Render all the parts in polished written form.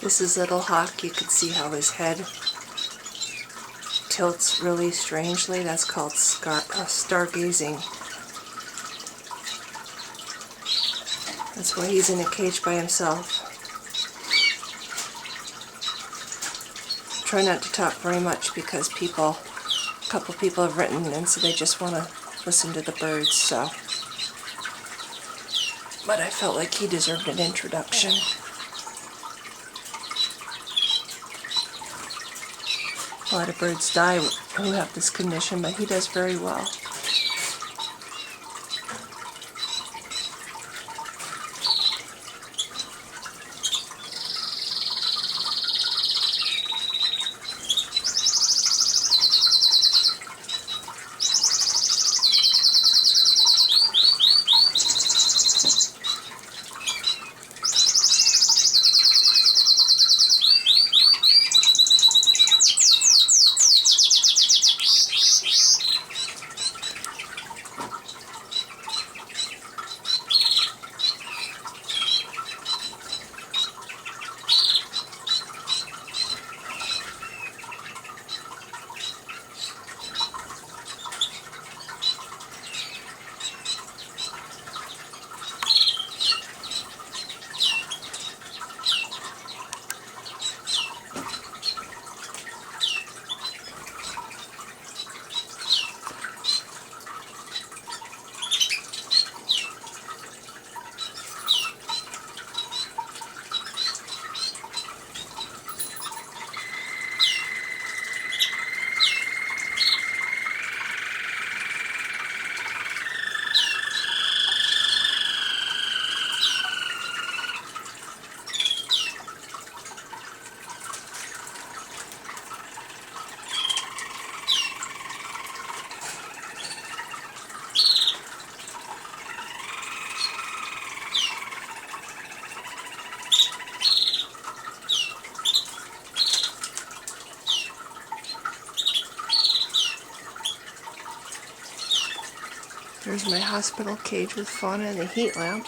This is Little Hawke. You can see how his head tilts really strangely. That's called stargazing. That's why he's in a cage by himself. Try not to talk very much because a couple people have written and so they just want to listen to the birds, so. But I felt like he deserved an introduction. A lot of birds die who have this condition, but he does very well. There's my hospital cage with fauna and the heat lamp.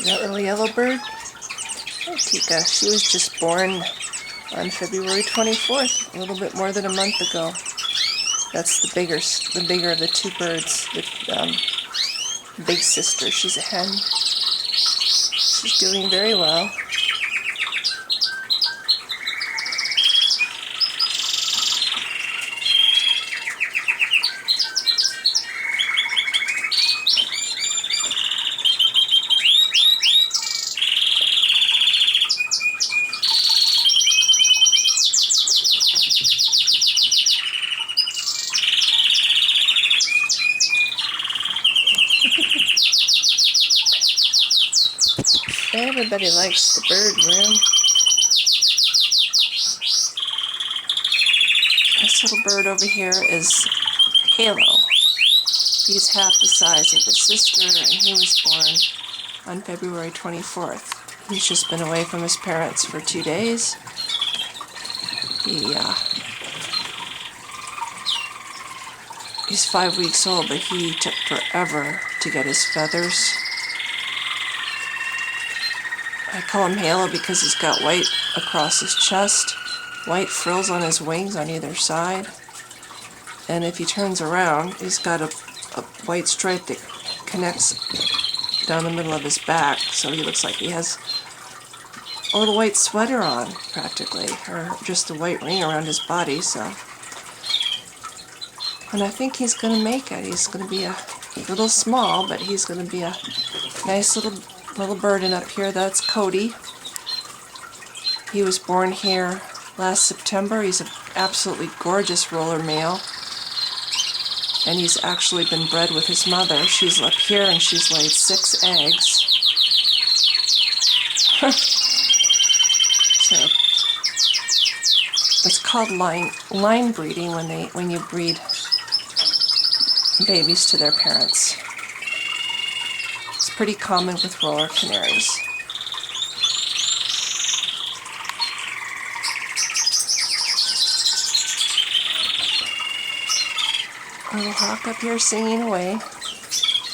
That little yellow bird? Oh, Tika. She was just born on February 24th, a little bit more than a month ago. That's the bigger of the two birds. The big sister. She's a hen. She's doing very well. Everybody likes the bird room. This little bird over here is Halo. He's half the size of his sister, and he was born on February 24th. He's just been away from his parents for 2 days. He's 5 weeks old, but he took forever to get his feathers. I call him Halo because he's got white across his chest, white frills on his wings on either side, and if he turns around, he's got a white stripe that connects down the middle of his back, so he looks like he has a little white sweater on, practically, or just a white ring around his body, so. And I think he's going to make it. He's going to be a little small, but he's going to be a nice little bird. And up here, that's Cody. He was born here last September. He's an absolutely gorgeous roller male. And he's actually been bred with his mother. She's up here and she's laid 6 eggs. So it's called line breeding when you breed babies to their parents. It's pretty common with roller canaries. Little Hawke up here singing away,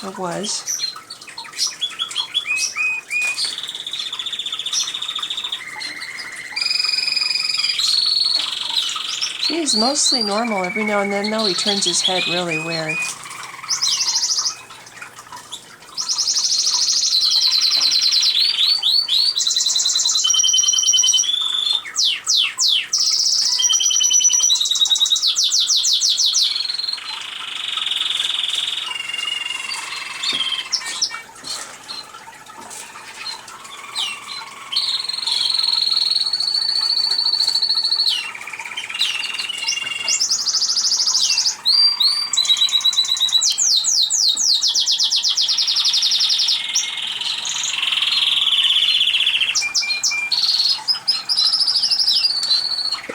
or was. He's mostly normal. Every now and then, though, he turns his head really weird.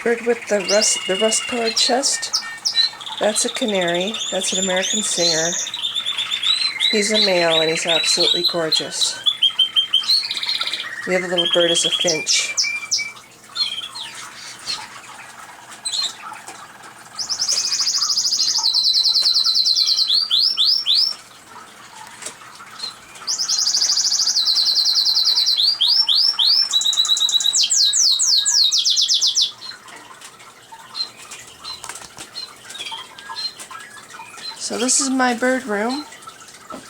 Bird with the rust-colored chest, that's a canary. That's an American singer. He's a male and he's absolutely gorgeous. The other little bird is a finch. So this is my bird room,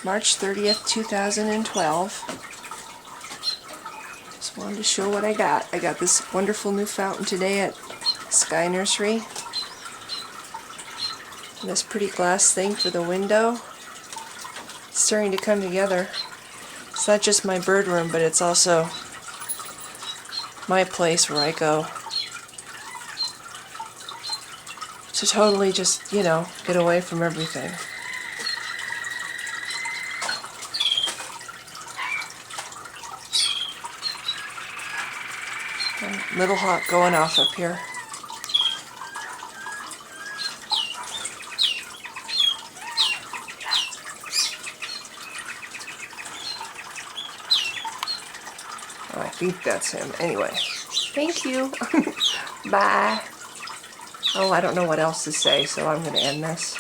March 30th, 2012. Just wanted to show what I got. I got this wonderful new fountain today at Sky Nursery. And this pretty glass thing for the window. It's starting to come together. It's not just my bird room, but it's also my place where I go to totally just, get away from everything. And Little Hawke going off up here. Oh, I think that's him. Anyway, thank you. Bye. Oh, I don't know what else to say, so I'm going to end this.